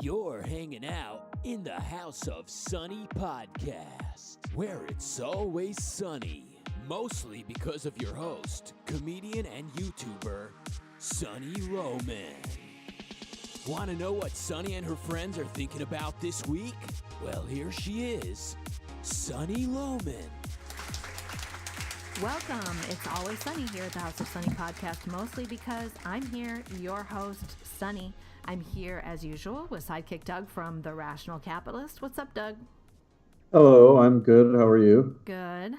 You're hanging out in the House of Sunny podcast, where it's always sunny, mostly because of your host, comedian and YouTuber, Sunny Roman. Want to know what Sunny and her friends are thinking about this week? Well, here she is, Sunny Roman. Welcome. It's always sunny here at the House of Sunny podcast, mostly because I'm here, your host, Sunny. I'm here, as usual, with sidekick Doug from The Rational Capitalist. What's up, Doug? Hello, I'm good. How are you? Good.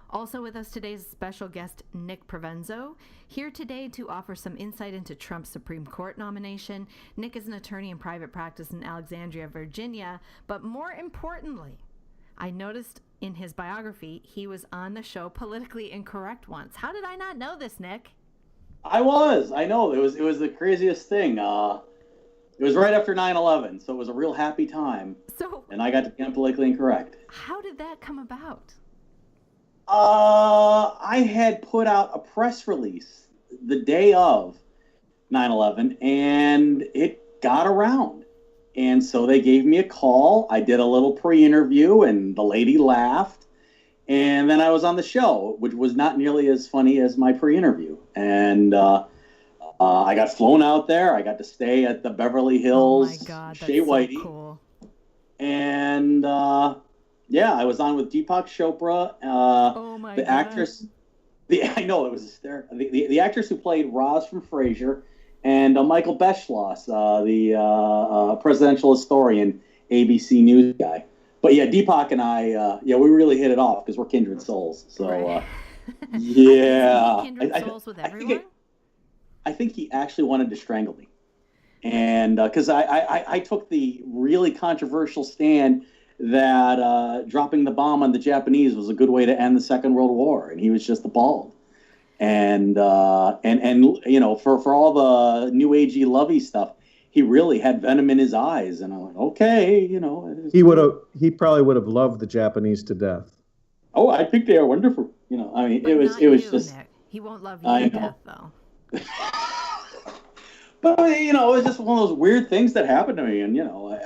Also with us today is special guest Nick Provenzo, here today to offer some insight into Trump's Supreme Court nomination. Nick is an attorney in private practice in Alexandria, Virginia, but more importantly, I noticed in his biography he was on the show Politically Incorrect once. How did I not know this, Nick? I know. It was the craziest thing. It was right after 9/11, so it was a real happy time. And I got to be on Politically Incorrect. How did that come about? I had put out a press release the day of 9/11, and it got around. And so they gave me a call. I did a little pre-interview, and the lady laughed. And then I was on the show, which was not nearly as funny as my pre-interview. And I got flown out there. I got to stay at the Beverly Hills. Oh my God, that's Shea Whitey. so cool. And I was on with Deepak Chopra. Oh my the God. actress. I know, it was hysterical. The actress who played Roz from Frasier, and Michael Beschloss, the presidential historian, ABC News guy. But yeah, Deepak and I, we really hit it off because we're kindred souls. So Right. yeah, Kindred souls with everyone? I think he actually wanted to strangle me, and because I took the really controversial stand that dropping the bomb on the Japanese was a good way to end the Second World War, and he was just appalled. And you know, for all the new agey lovey stuff, he really had venom in his eyes, and I'm like, okay, you know. He probably would have loved the Japanese to death. Oh, I think they are wonderful. You know, I mean, But it was just. Nick. He won't love you to death, though. But you know, it was just one of those weird things that happened to me, and you know,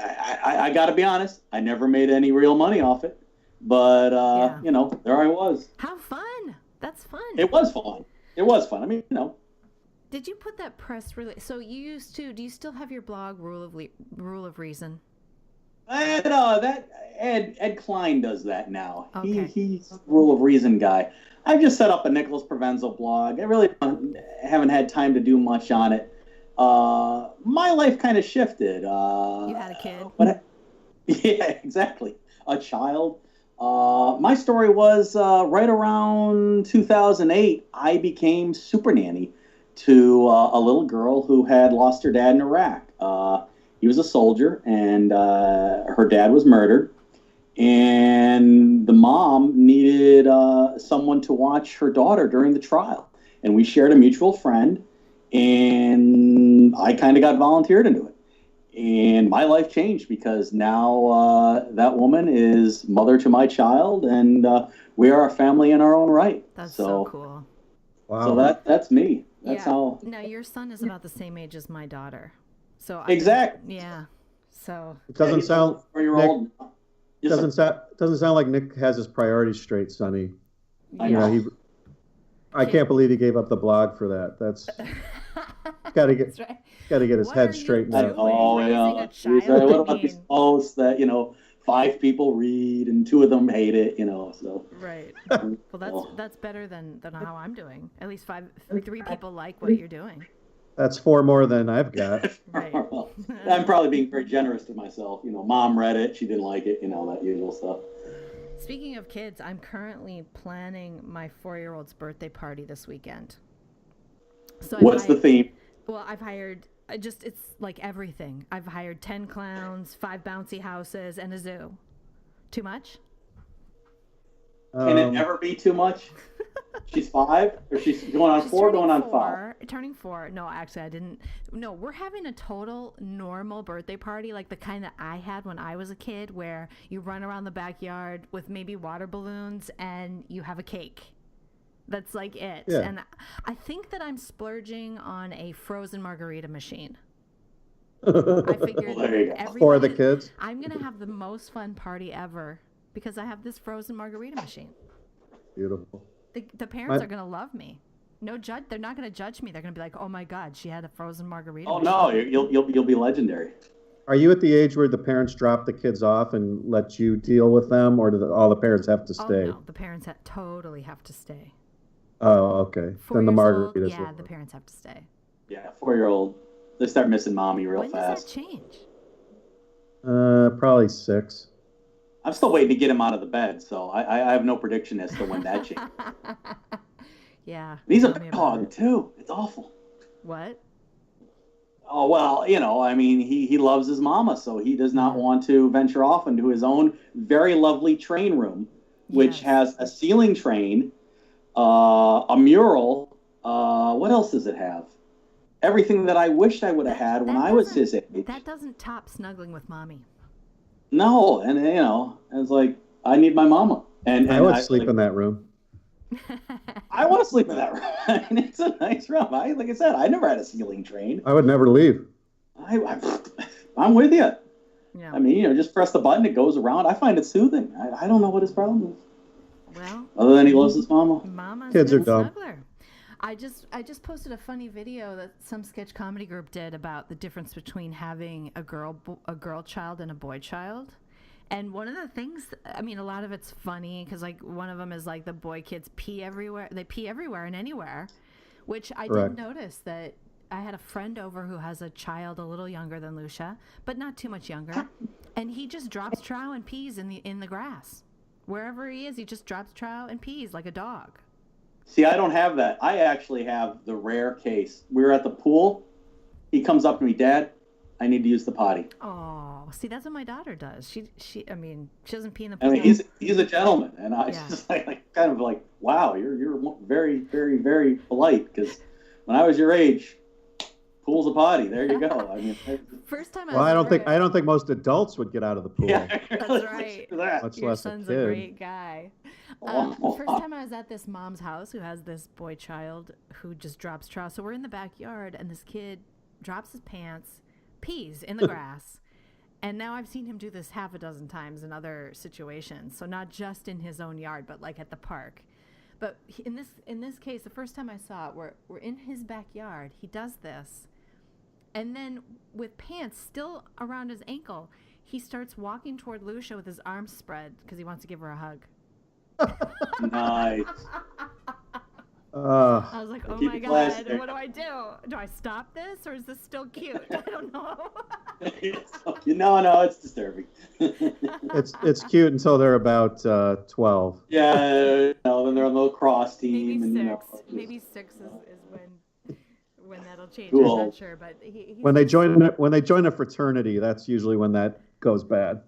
I got to be honest, I never made any real money off it, but you know, there I was. How fun! That's fun. It was fun. It was fun. I mean, you know. Did you put that press release? So you used to? Do you still have your blog, Rule of Reason? That Ed Klein does that now. Okay. He's the Rule of Reason guy. I've just set up a Nicholas Provenzo blog. I really haven't had time to do much on it. My life kind of shifted. You had a kid. Yeah, exactly. A child. My story was right around 2008, I became super nanny to a little girl who had lost her dad in Iraq. He was a soldier, and her dad was murdered. And the mom needed someone to watch her daughter during the trial. And we shared a mutual friend, and I kind of got volunteered into it. And my life changed because now that woman is mother to my child, and we are a family in our own right. That's so cool. Wow. So that's me. That's how. Now your son is about the same age as my daughter, so Exactly. Yeah. So It doesn't sound. Four-year-old. Nick, doesn't sound like Nick has his priorities straight, Sonny. I You know. know, I can't believe he gave up the blog for that. That's got to get his What head are you straightened doing? out. Oh Raising yeah. a child, What I about these mean. posts that 5 people read and 2 of them hate it? So. right. Well, that's better than how I'm doing. At least 3 people like what you're doing. That's 4 more than I've got. Right. Well, I'm probably being very generous to myself. Mom read it, she didn't like it, that usual stuff. Speaking of kids, I'm currently planning my 4-year-old's birthday party this weekend. So What's the theme? Well, I've hired it's like everything. I've hired 10 clowns, 5 bouncy houses, and a zoo. Too much? Can it ever be too much? She's 5, or she's going on 4, going on 5. Turning 4. No, actually, I didn't. No, we're having a total normal birthday party, like the kind that I had when I was a kid, where you run around the backyard with maybe water balloons and you have a cake. That's like it. Yeah. And I think that I'm splurging on a frozen margarita machine. I figured Well, there you go. everybody, For the kids? I'm going to have the most fun party ever because I have this frozen margarita machine. Beautiful. The parents are going to love me. No judge. They're not going to judge me. They're going to be like, "Oh my God, she had a frozen margarita." Oh machine. no, you'll be legendary. Are you at the age where the parents drop the kids off and let you deal with them, or do all the parents have to stay? Oh no, the parents totally have to stay. Oh, okay. 4 Then the years margaritas. old, yeah, the parents have to stay. Yeah, 4-year-old. They start missing mommy real When fast. does that change? Probably 6. I'm still waiting to get him out of the bed, so I have no prediction as to when that changes. Yeah. He's a tell me big about dog it. too. It's awful. What? Oh well, I mean, he loves his mama, so he does not want to venture off into his own very lovely train room, which Yes. has a ceiling train, a mural. What else does it have? Everything that I wished I would have had when I was his age. That doesn't top snuggling with mommy. No, and it's like I need my mama, and I would sleep in that room. I want to sleep in that room. I mean, it's a nice room. Like I said, I never had a ceiling train. I would never leave. I'm with you. Yeah. I mean, just press the button, it goes around. I find it soothing. I don't know what his problem is. Well, Other than he loves his mama. Mama's Kids a are good dumb. snuggler. I just posted a funny video that some sketch comedy group did about the difference between having a girl child and a boy child. And one of the things, I mean, a lot of it's funny because like one of them is like the boy kids pee everywhere. They pee everywhere and anywhere, which I Correct. did notice that I had a friend over who has a child a little younger than Lucia, but not too much younger. And he just drops trow and pees in the grass. Wherever he is, he just drops trow and pees like a dog. See, I don't have that. I actually have the rare case. We were at the pool. He comes up to me, Dad, I need to use the potty. Oh, see, that's what my daughter does. She doesn't pee in the I pool. mean, he's a gentleman, and I Yeah. just kind of like, wow, you're very, very, very polite. Because when I was your age, pool's a potty. There you go. I mean, First time Well, I don't think most adults would get out of the pool. yeah, That's really right. do that. Much Your less son's a a kid. great guy. First time I was at this mom's house who has this boy child who just drops trow. So we're in the backyard and this kid drops his pants, pees in the grass. And now I've seen him do this half a dozen times in other situations. So not just in his own yard, but like at the park. But in this case, the first time I saw it, we're in his backyard. He does this. And then with pants still around his ankle, he starts walking toward Lucia with his arms spread because he wants to give her a hug. Nice. I was like, oh Keep my it God, classy. what do I do? Do I stop this or is this still cute? I don't know. No, it's disturbing. It's cute until they're about 12. Yeah, then they're on the lacrosse Maybe team. six. And, Maybe six is when that'll change. Cool. I'm not sure, but he's When they join a fraternity, that's usually when that goes bad.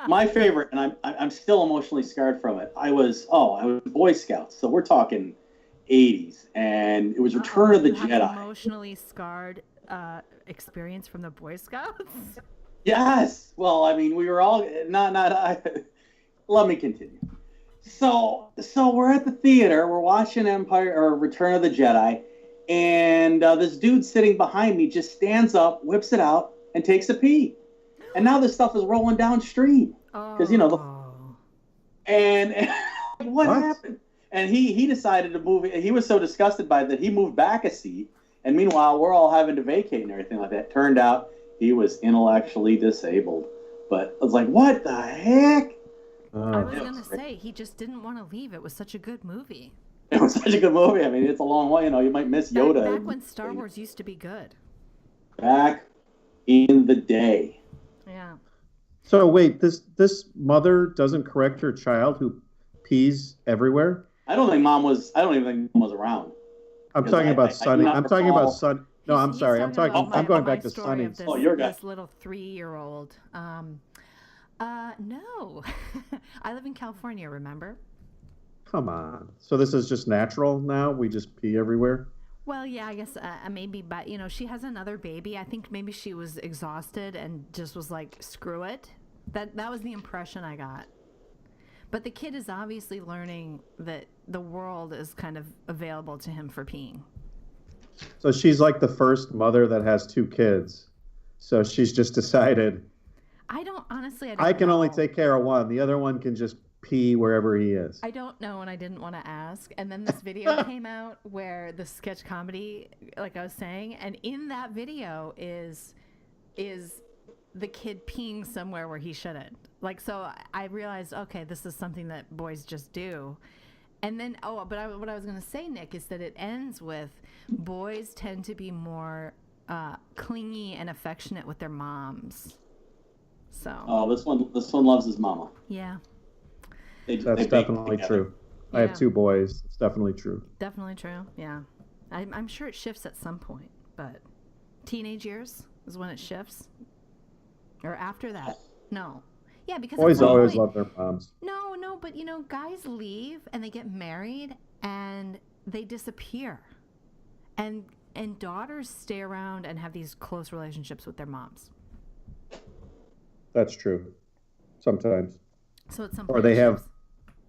My favorite, and I'm still emotionally scarred from it. I was Boy Scouts, so we're talking 80s, and it was Return of the you have Jedi. emotionally scarred experience from the Boy Scouts. Yes. Well, I mean, we were all not. Let me continue. So we're at the theater. We're watching Return of the Jedi, and this dude sitting behind me just stands up, whips it out, and takes a pee. And now this stuff is rolling downstream because and what happened? And he decided to move. He was so disgusted by that he moved back a seat. And meanwhile, we're all having to vacate and everything like that. Turned out he was intellectually disabled. But I was like, what the heck? I was gonna say he just didn't want to leave. It was such a good movie. It was such a good movie. I mean, it's a long way. You might miss Yoda. Back when Star Wars used to be good. Back in the day. Yeah. So wait, this mother doesn't correct her child who pees everywhere? I don't even think mom was around. I'm talking about Sunny. I'm talking about Sunny. No, I'm sorry. I'm going back to Sunny. Oh, your guy. This little 3-year-old. No. I live in California, remember? Come on. So this is just natural now? We just pee everywhere? Well, yeah, I guess maybe, but, she has another baby. I think maybe she was exhausted and just was like, screw it. That was the impression I got. But the kid is obviously learning that the world is kind of available to him for peeing. So she's like the first mother that has 2 kids So she's just decided, I don't I can only know. take care of one. The other one can just pee wherever he is. I don't know, and I didn't want to ask. And then this video came out where the sketch comedy, like I was saying, and in that video is the kid peeing somewhere where he shouldn't. Like, so I realized, okay, this is something that boys just do. And then, what I was going to say, Nick, is that it ends with boys tend to be more clingy and affectionate with their moms. So. Oh, this one loves his mama. Yeah. That's definitely true. I have 2 boys. It's definitely true. Definitely true. Yeah. I'm sure it shifts at some point, but teenage years is when it shifts. Or after that. No. Yeah, because boys always love their moms. No, but guys leave and they get married and they disappear. And daughters stay around and have these close relationships with their moms. That's true. Sometimes. So at some point, point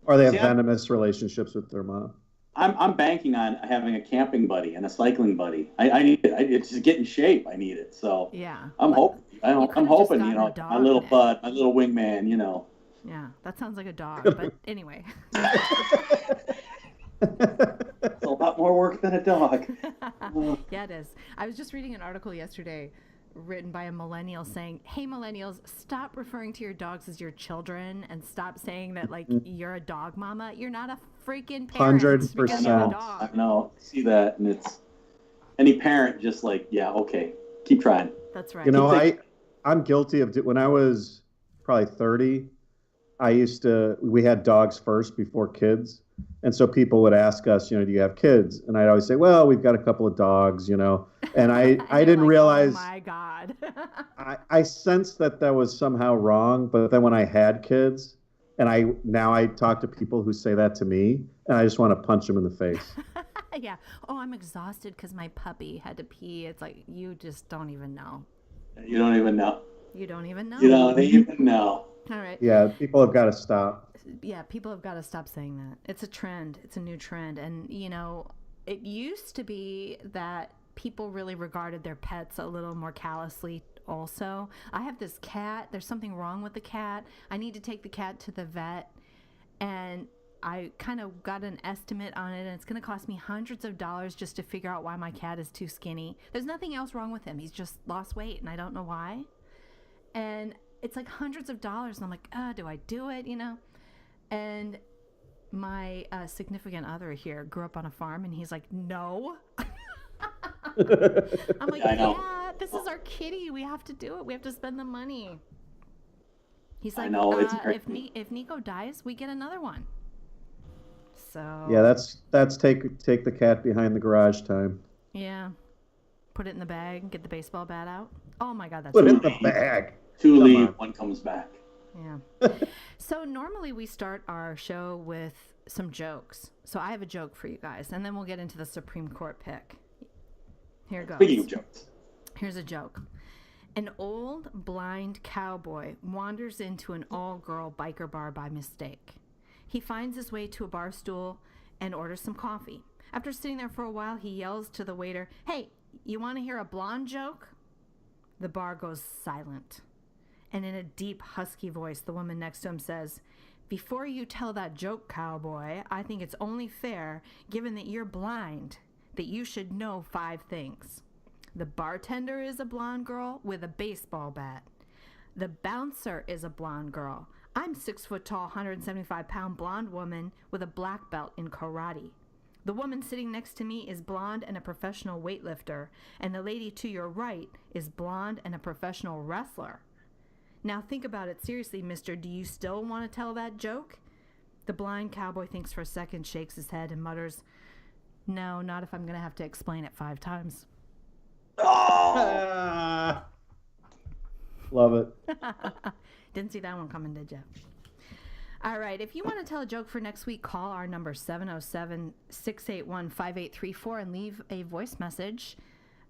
or they have venomous relationships with their mom. I'm banking on having a camping buddy and a cycling buddy. I need it. It's just get in shape. I need it. So yeah, I'm hoping. I'm hoping. My little bud, my little wingman. Yeah, that sounds like a dog. But anyway. It's a lot more work than a dog. Yeah, it is. I was just reading an article yesterday written by a millennial saying, hey, millennials, stop referring to your dogs as your children and stop saying that, like, you're a dog mama. You're not a freaking parent. 100%. I know. See that, and it's any parent just like, yeah, okay, keep trying. That's right. I'm guilty of when I was probably 30, we had dogs first before kids. And so people would ask us, do you have kids? And I'd always say, well, we've got a couple of dogs, and I didn't realize. Oh my God. I sensed that was somehow wrong. But then when I had kids, and now I talk to people who say that to me, and I just want to punch them in the face. Yeah. Oh, I'm exhausted because my puppy had to pee. It's like, you just don't even know. You don't even know. You don't even know. You don't even know. All right. Yeah, people have got to stop. Yeah, people have got to stop saying that. It's a trend. It's a new trend. And, it used to be that people really regarded their pets a little more callously also. I have this cat. There's something wrong with the cat. I need to take the cat to the vet. And I kind of got an estimate on it, and it's going to cost me hundreds of dollars just to figure out why my cat is too skinny. There's nothing else wrong with him. He's just lost weight, and I don't know why. And it's like hundreds of dollars, and I'm like, do I do it, And my significant other here grew up on a farm, and he's like, no. I'm like, yeah, this is our kitty. We have to do it. We have to spend the money. He's like, if Nico dies, we get another one. So yeah, that's take the cat behind the garage time. Yeah, put it in the bag, get the baseball bat out. Oh my God, that's put it in the bag. 2 leave, 1 comes back. Yeah. So normally we start our show with some jokes. So I have a joke for you guys, and then we'll get into the Supreme Court pick. Here goes. Speaking of jokes. Here's a joke. An old blind cowboy wanders into an all-girl biker bar by mistake. He finds his way to a bar stool and orders some coffee. After sitting there for a while, he yells to the waiter, "Hey, you want to hear a blonde joke?" The bar goes silent. And in a deep, husky voice, the woman next to him says, "Before you tell that joke, cowboy, I think it's only fair, given that you're blind, that you should know 5 things. The bartender is a blonde girl with a baseball bat. The bouncer is a blonde girl. I'm 6 foot tall, 175-pound blonde woman with a black belt in karate. The woman sitting next to me is blonde and a professional weightlifter, and the lady to your right is blonde and a professional wrestler. Now think about it seriously, mister. Do you still want to tell that joke?" The blind cowboy thinks for a second, shakes his head, and mutters, "No, not if I'm going to have to explain it 5 times. Oh! Love it. Didn't see that one coming, did you? All right. If you want to tell a joke for next week, call our number 707-681-5834 and leave a voice message.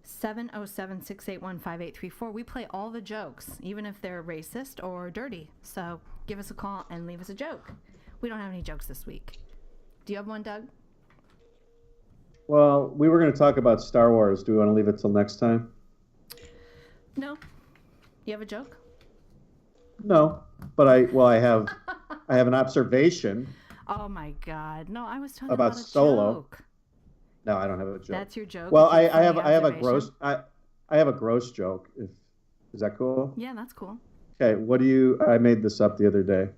707-681-5834. We play all the jokes, even if they're racist or dirty. So give us a call and leave us a joke. We don't have any jokes this week. Do you have one, Doug? Well, we were going to talk about Star Wars. Do we want to leave it till next time? No. You have a joke? No, but I have an observation Oh my God! No, I was talking about about a Solo. joke. No, I don't have a joke. That's your joke. Well, It's your I have funny I have a observation? I have a gross joke. If is that cool? Yeah, that's cool. Okay, I made this up the other day.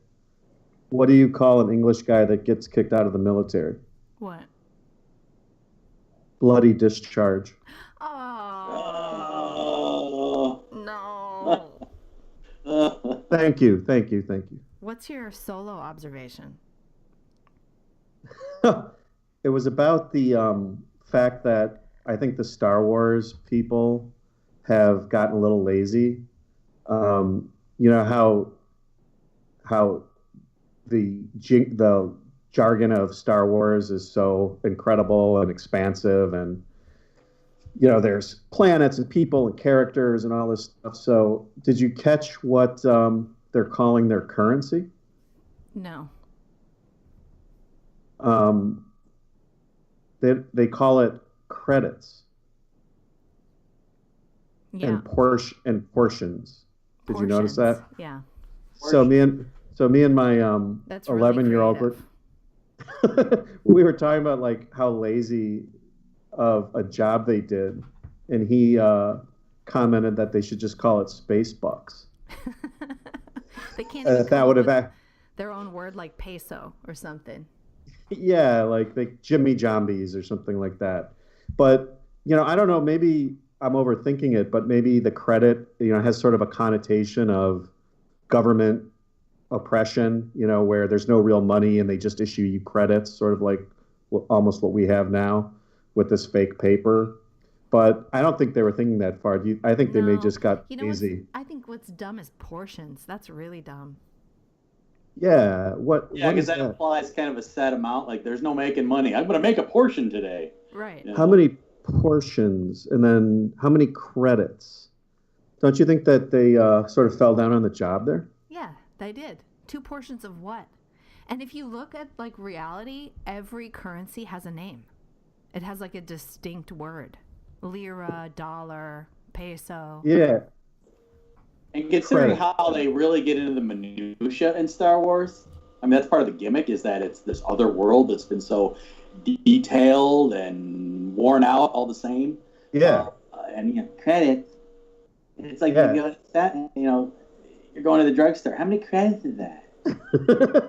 What do you call an English guy that gets kicked out of the military? What? Bloody discharge. Oh no! Thank you. What's your Solo observation? It was about the fact that I think the Star Wars people have gotten a little lazy. You know how the jargon of Star Wars is so incredible and expansive, and there's planets and people and characters and all this stuff. So, did you catch what they're calling their currency? No. They call it credits Yeah. and portions. Did you notice that? Yeah. So me and my That's really 11-year-old creative. we were talking about like how lazy of a job they did, and he commented that they should just call it space bucks. They can't even That come would up have with their own word like peso or something. Yeah, like Jimmy Jombies or something like that. But, I don't know, maybe I'm overthinking it, but maybe the credit, has sort of a connotation of government oppression, where there's no real money and they just issue you credits, sort of like almost what we have now with this fake paper. But I don't think they were thinking that far. I think they may No. just got You know lazy. I think what's dumb is portions. That's really dumb. Yeah, Yeah, because that implies kind of a set amount. Like, there's no making money. I'm going to make a portion today. Right. How many portions and then how many credits? Don't you think that they sort of fell down on the job there? Yeah, they did. 2 portions of what? And if you look at like reality, every currency has a name. It has like a distinct word. Lira, dollar, peso. Yeah. And considering Credit. how they really get into the minutia in Star Wars, I mean, that's part of the gimmick, is that it's this other world that's been so detailed and worn out all the same. Yeah. And credits. It's like Yeah. you're going to the drugstore. How many credits is that?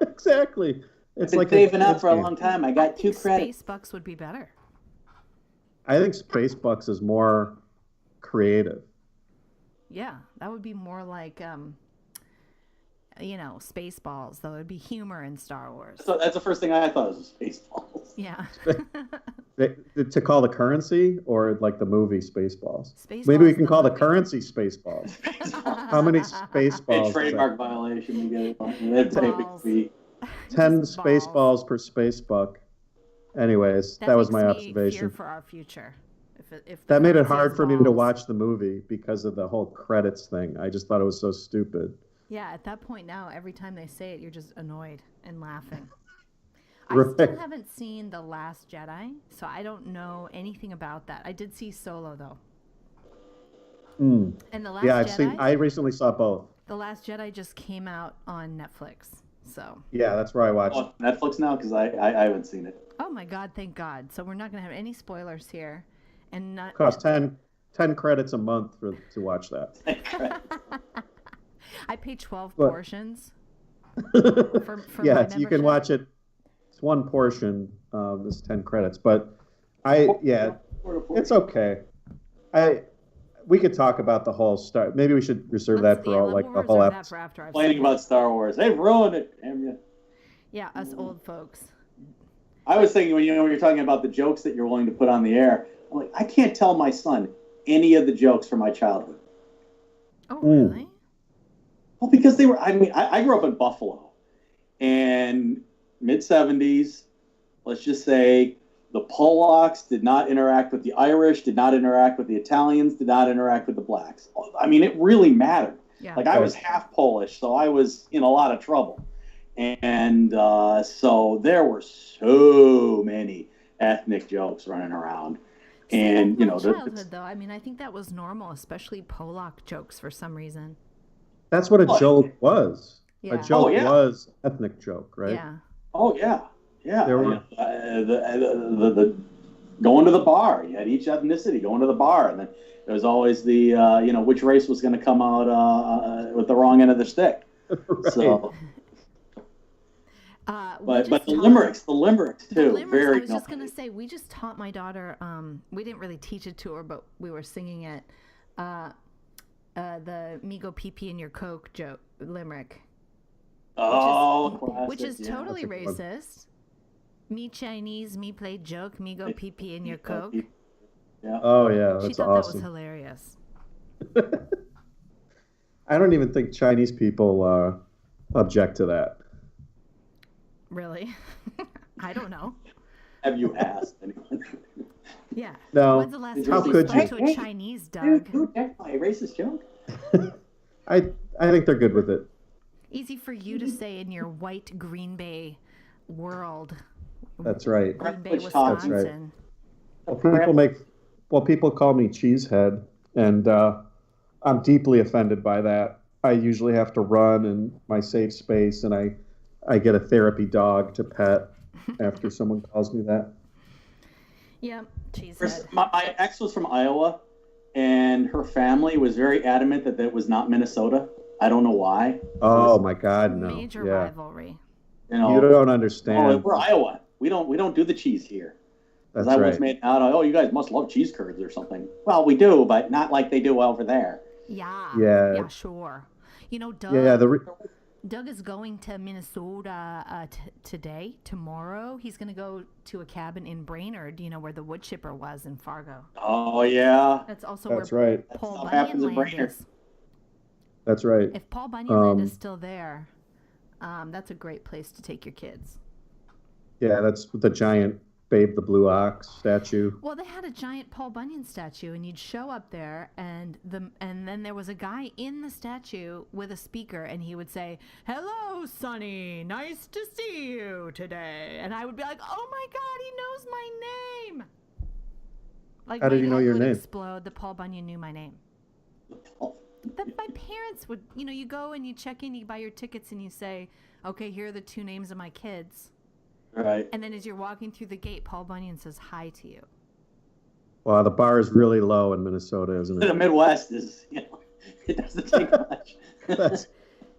Exactly. It's I've been like saving up kid's for a game. long time. I I got 2 think credits. Space Bucks would be better. I think Space Bucks is more creative. Yeah, that would be more like Spaceballs, though. It'd be humor in Star Wars. So that's the first thing I thought was Spaceballs. Yeah. To call the currency or like the movie Spaceballs? Spaceballs, Maybe we can the call the movie. currency Spaceballs. How many A Spaceballs? trademark violation. You get it. That'd take a big Balls. fee. 10 Just Spaceballs per space buck. Anyways, that was my makes me fear observation. for our future. If the That made it currency hard is for me to balls. watch the movie because of the whole credits thing. I just thought it was so stupid. Yeah, at that point now, every time they say it, you're just annoyed and laughing. I Right. still haven't seen The Last Jedi, so I don't know anything about that. I did see Solo, though. Mm. And The Last Yeah, Jedi, I recently saw both. The Last Jedi just came out on Netflix. So, Yeah, that's where I watched. Oh, Netflix now? Because I haven't seen it. oh my God, thank God. So we're not going to have any spoilers here. And not. It costs 10 credits a month to watch that. I pay 12 But- portions for Yeah, my you can membership. watch it. It's one portion. This 10 credits, but it's okay. We could talk about the whole Star. Maybe we should reserve that for we'll the whole reserve that episode. for after I've Complaining seen it. about Star Wars. They've ruined it. Damn you. Yeah, us old folks. I was thinking when you're talking about the jokes that you're willing to put on the air, I'm like, I can't tell my son any of the jokes from my childhood. Oh, really? Well, because they were. I mean, I grew up in Buffalo, and mid-70s. Let's just say the Polacks did not interact with the Irish, did not interact with the Italians, did not interact with the blacks. I mean, it really mattered. Yeah. Like, I was half Polish, so I was in a lot of trouble. And so there were so many ethnic jokes running around. And, my the childhood, though, I mean, I think that was normal, especially Polak jokes for some reason. That's what a joke was. Yeah. A joke Oh, yeah. was ethnic joke, right? Yeah. Oh yeah, yeah. There were- The going to the bar. You had each ethnicity going to the bar, and then there was always the which race was going to come out with the wrong end of the stick. Right. So, We but just the taught- limericks too, The limericks, very. I was just gonna say, we just taught my daughter. We didn't really teach it to her, but we were singing it. The "Me go pee pee in your Coke" joke limerick, which is classic, yeah. totally That's a good one. racist. Me Chinese, me play joke, me go pee pee in your Coke. Yeah. Oh yeah, She that's thought that was awesome. hilarious. I don't even think Chinese people object to that. Really? I don't know. Have you asked anyone? Yeah. No. When's the last How time you could spoke you? to a Hey, Chinese, Doug? Dude, that's my racist joke. I think they're good with it. Easy for you to say in your white Green Bay world. That's right. Green Bay, That's right. Wisconsin. People call me cheesehead, and I'm deeply offended by that. I usually have to run in my safe space, and I get a therapy dog to pet after someone calls me that. Yep, cheesehead. First, my ex was from Iowa, and her family was very adamant that it was not Minnesota. I don't know why. Oh my God, no! Major Yeah, rivalry. You know, you don't oh, understand. we're Iowa. We don't do the cheese here. That's I was right. made out of, you guys must love cheese curds or something. Well, we do, but not like they do over there. Yeah. Yeah. Yeah, sure. You know, Doug. Yeah, Doug is going to Minnesota tomorrow. He's going to go to a cabin in Brainerd, where the wood chipper was in Fargo. Oh yeah, That's also That's where right. Paul That stuff Bunyan happens in Land Brainerd. is. That's right. If Paul Bunyan Land is still there, that's a great place to take your kids. Yeah, that's the giant Babe the Blue Ox statue. Well, they had a giant Paul Bunyan statue, and you'd show up there, and then there was a guy in the statue with a speaker, and he would say, "Hello, Sonny, nice to see you today." And I would be like, "Oh my God, he knows my name!" Like How did my he know head your would name? explode. The Paul Bunyan knew my name. That my parents would, you go and you check in, you buy your tickets, and you say, "Okay, here are the two names of my kids." right. And then as you're walking through the gate, Paul Bunyan says hi to you. Wow, the bar is really low in Minnesota, isn't The it? Midwest is, it doesn't take much. That's,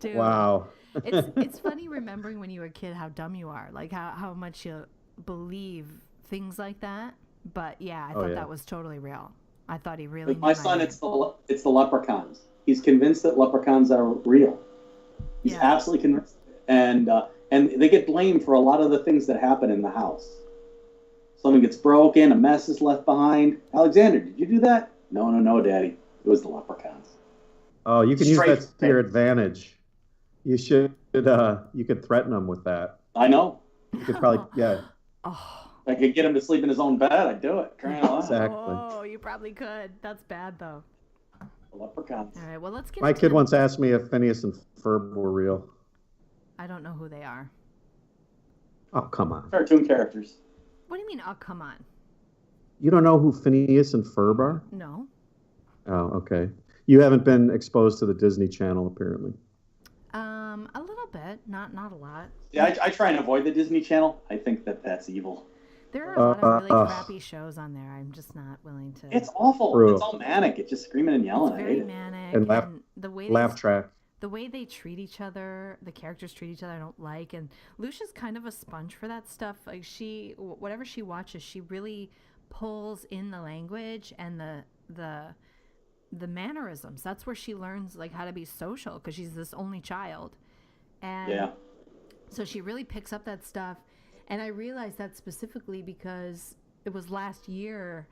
Dude, wow. it's funny remembering when you were a kid how dumb you are, like how much you believe things like that. But yeah, I thought yeah. that was totally real. I thought he really With knew my son, name. it's the leprechauns. He's convinced that leprechauns are real. He's Yeah. absolutely convinced, and they get blamed for a lot of the things that happen in the house. Something gets broken, a mess is left behind. Alexander, did you do that? No, Daddy. It was the leprechauns. Oh, you can use Straight that to your advantage. You should. You could threaten them with that. I know. You could probably. Yeah. Oh, If I could get him to sleep in his own bed, I'd do it. Crying out loud. Exactly. oh, you probably could. That's bad though. The leprechauns. All right, well let's get. My into kid the- once asked me if Phineas and Ferb were real. I don't know who they are. Oh, come on. Cartoon characters. What do you mean? Oh, come on. You don't know who Phineas and Ferb are? No. Oh, okay. You haven't been exposed to the Disney Channel, apparently. A little bit, not a lot. Yeah, I try and avoid the Disney Channel. I think that's evil. There are a lot of really crappy shows on there. I'm just not willing to. It's awful. True. It's all manic. It's just screaming and yelling. It's I very hate it. manic, And laugh- the way Laugh track. the way they treat each other, the characters treat each other, I don't like. And Lucia's kind of a sponge for that stuff. Like whatever she watches, she really pulls in the language and the mannerisms. That's where she learns like how to be social because she's this only child, and Yeah. so she really picks up that stuff. And I realized that specifically because it was last year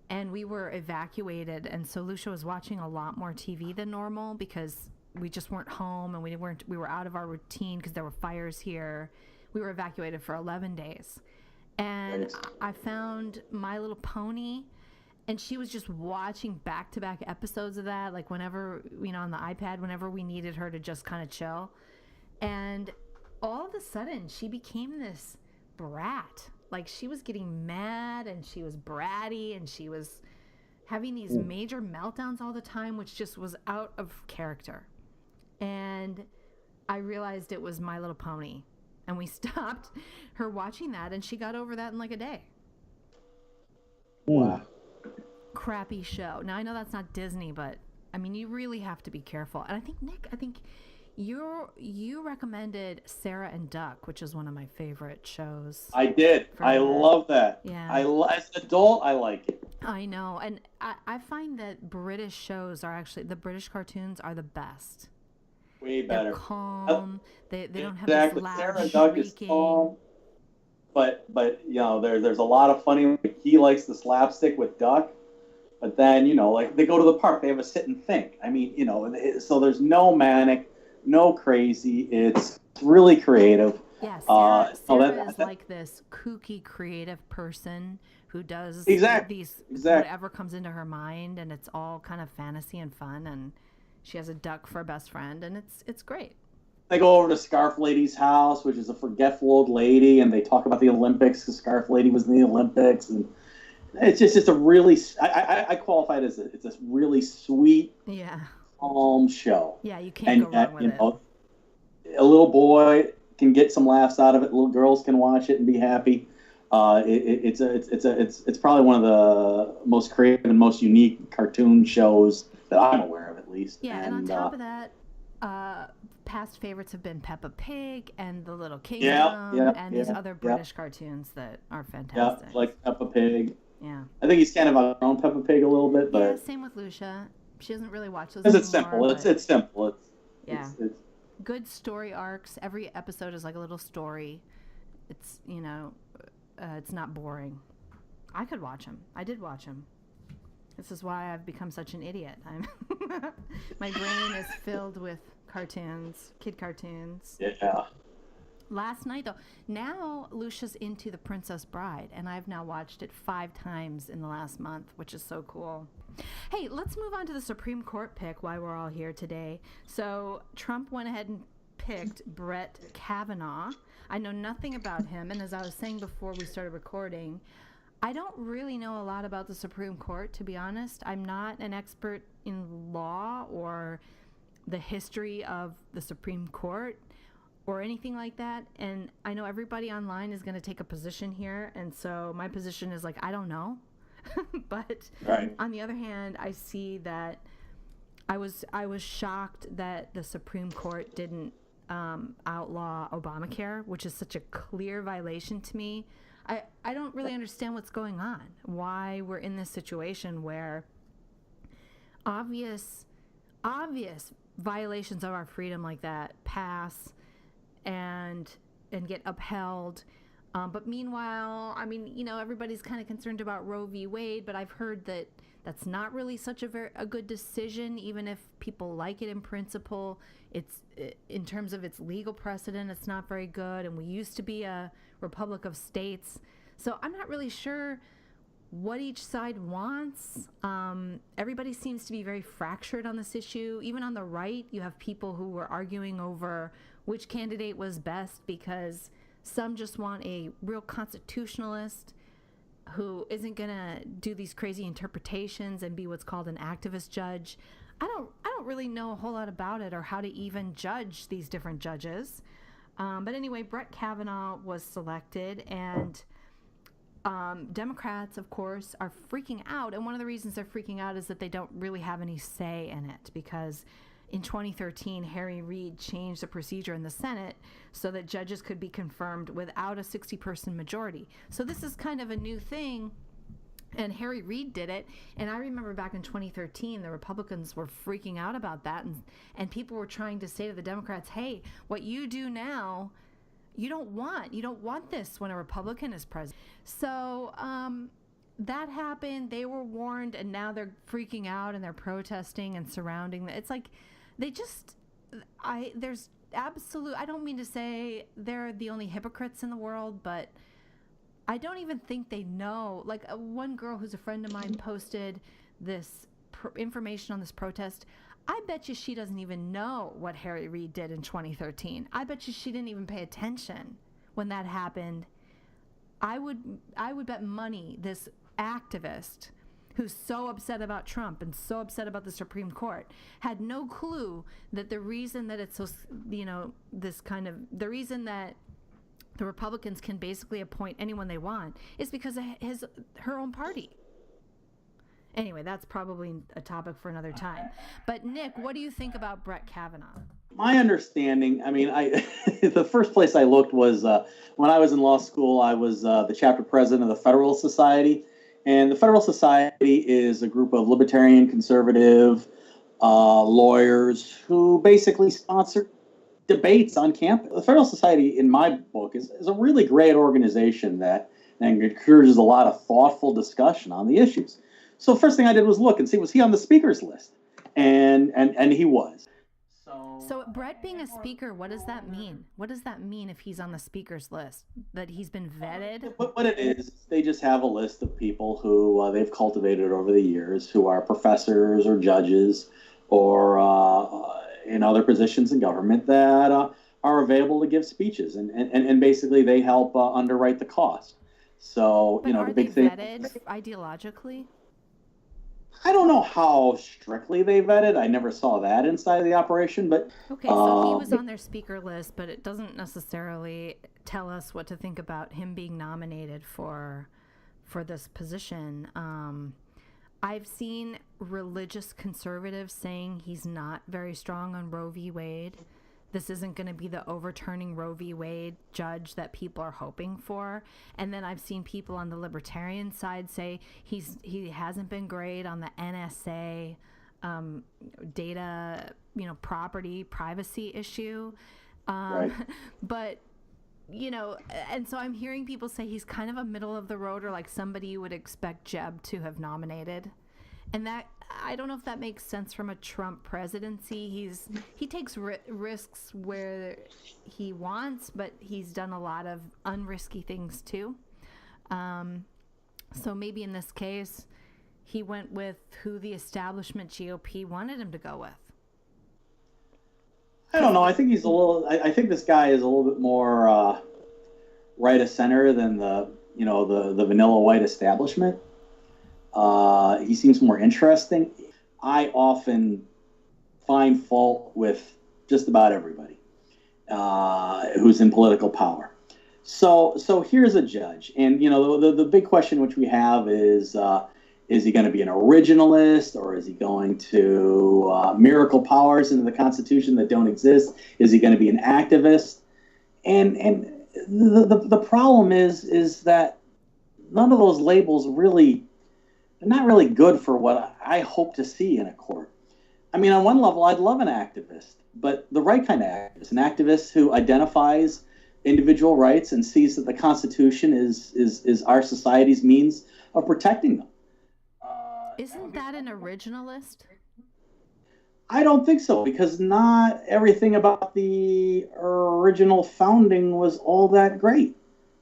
and we were evacuated. And so Lucia was watching a lot more TV than normal because we just weren't home and we were out of our routine because there were fires here. We were evacuated for 11 days. And Nice. I found My Little Pony, and she was just watching back-to-back episodes of that, like whenever, on the iPad, whenever we needed her to just kind of chill. And all of a sudden, she became this brat. Like, she was getting mad, and she was bratty, and she was having these major meltdowns all the time, which just was out of character. and I realized it was My Little Pony. And we stopped her watching that, and she got over that in like a day. Wow. Crappy show. Now, I know that's not Disney, but, I mean, you really have to be careful. And I think, Nick, you recommended Sarah and Duck, which is one of my favorite shows. I did. I love that. Yeah. As an adult, I like it. I know. And I find that British shows are actually, the British cartoons are the best. Way better. They're calm. They don't have exactly. this loud Sarah shrieking. Duck is calm, but you know, there's a lot of funny. He likes the slapstick with Duck, but then, you know, like they go to the park, they have a sit and think. I mean, you know, so there's no manic, no crazy. It's really creative. Yeah, Sarah is like this kooky, creative person who does whatever comes into her mind, and it's all kind of fantasy and fun, and she has a duck for a best friend, and it's great. They go over to Scarf Lady's house, which is a forgetful old lady, and they talk about the Olympics because Scarf Lady was in the Olympics, and it's just a really I qualify it as it's a really sweet, calm show. Yeah, you can't go wrong with it. A little boy can get some laughs out of it. Little girls can watch it and be happy. It's probably one of the most creative and most unique cartoon shows that I'm aware of, at least. Yeah, and on top of that, past favorites have been Peppa Pig and The Little Kingdom and these other British cartoons that are fantastic. Yeah, like Peppa Pig. Yeah. I think he's kind of outgrown Peppa Pig a little bit, but yeah, same with Lucia. She doesn't really watch those anymore. It's simple. It's simple. It's good story arcs. Every episode is like a little story. It's, you know, it's not boring. I could watch them. I did watch them. This is why I've become such an idiot. My brain is filled with cartoons, kid cartoons. Yeah. Last night, though, now Lucia's into The Princess Bride, and I've now watched it 5 times in the last month, which is so cool. Hey, let's move on to the Supreme Court pick while we're all here today. So Trump went ahead and picked Brett Kavanaugh. I know nothing about him, and as I was saying before we started recording, I don't really know a lot about the Supreme Court, to be honest. I'm not an expert in law or the history of the Supreme Court or anything like that. And I know everybody online is going to take a position here. And so my position is like, I don't know. But on the other hand, I see that I was shocked that the Supreme Court didn't outlaw Obamacare, which is such a clear violation to me. I don't really understand what's going on, why we're in this situation where obvious violations of our freedom like that pass and get upheld. But meanwhile, I mean, you know, everybody's kind of concerned about Roe v. Wade, but I've heard that that's not really such a good decision, even if people like it in principle. It's in terms of its legal precedent, it's not very good, and we used to be a republic of states. So I'm not really sure what each side wants. Everybody seems to be very fractured on this issue. Even on the right, you have people who were arguing over which candidate was best because some just want a real constitutionalist who isn't going to do these crazy interpretations and be what's called an activist judge. I don't really know a whole lot about it or how to even judge these different judges. But anyway, Brett Kavanaugh was selected, and Democrats, of course, are freaking out. And one of the reasons they're freaking out is that they don't really have any say in it, because in 2013, Harry Reid changed the procedure in the Senate so that judges could be confirmed without a 60-person majority. So this is kind of a new thing, and Harry Reid did it. And I remember back in 2013, the Republicans were freaking out about that, and people were trying to say to the Democrats, hey, what you do now, you don't want this when a Republican is president. So that happened. They were warned, and now they're freaking out and they're protesting and surrounding. It's like there's absolute, I don't mean to say they're the only hypocrites in the world, but I don't even think they know. Like one girl who's a friend of mine posted this information on this protest. I bet you she doesn't even know what Harry Reid did in 2013. I bet you she didn't even pay attention when that happened. I would bet money this activist who's so upset about Trump and so upset about the Supreme Court, had no clue that the reason that it's so, the reason that the Republicans can basically appoint anyone they want is because of her own party. Anyway, that's probably a topic for another time. But Nick, what do you think about Brett Kavanaugh? My understanding, the first place I looked was when I was in law school. I was the chapter president of the Federalist Society. And the Federalist Society is a group of libertarian, conservative lawyers who basically sponsor debates on campus. The Federalist Society, in my book, is a really great organization that encourages a lot of thoughtful discussion on the issues. So the first thing I did was look and see, was he on the speaker's list? And he was. So Brett being a speaker, what does that mean? What does that mean if he's on the speaker's list? That he's been vetted? What it is, they just have a list of people who they've cultivated over the years, who are professors or judges or in other positions in government that are available to give speeches. And basically they help underwrite the cost. So, but the big thing. Are they vetted ideologically? I don't know how strictly they vetted. I never saw that inside of the operation, but okay. So he was on their speaker list, but it doesn't necessarily tell us what to think about him being nominated for this position. I've seen religious conservatives saying he's not very strong on Roe v. Wade. This isn't going to be the overturning Roe v. Wade judge that people are hoping for. And then I've seen people on the libertarian side say he hasn't been great on the NSA data, property privacy issue. Right. But, and so I'm hearing people say he's kind of a middle of the road, or like somebody you would expect Jeb to have nominated. And that, I don't know if that makes sense from a Trump presidency. He takes risks where he wants, but he's done a lot of unrisky things too. So maybe in this case, he went with who the establishment GOP wanted him to go with. I don't know. I think I think this guy is a little bit more right of center than the vanilla white establishment. He seems more interesting. I often find fault with just about everybody who's in political power. So here's a judge, and the big question which we have is he going to be an originalist, or is he going to miracle powers into the Constitution that don't exist? Is he going to be an activist? And the problem is that none of those labels really. They're not really good for what I hope to see in a court. On one level, I'd love an activist, but the right kind of activist, an activist who identifies individual rights and sees that the Constitution is our society's means of protecting them. Isn't that an originalist? I don't think so, because not everything about the original founding was all that great,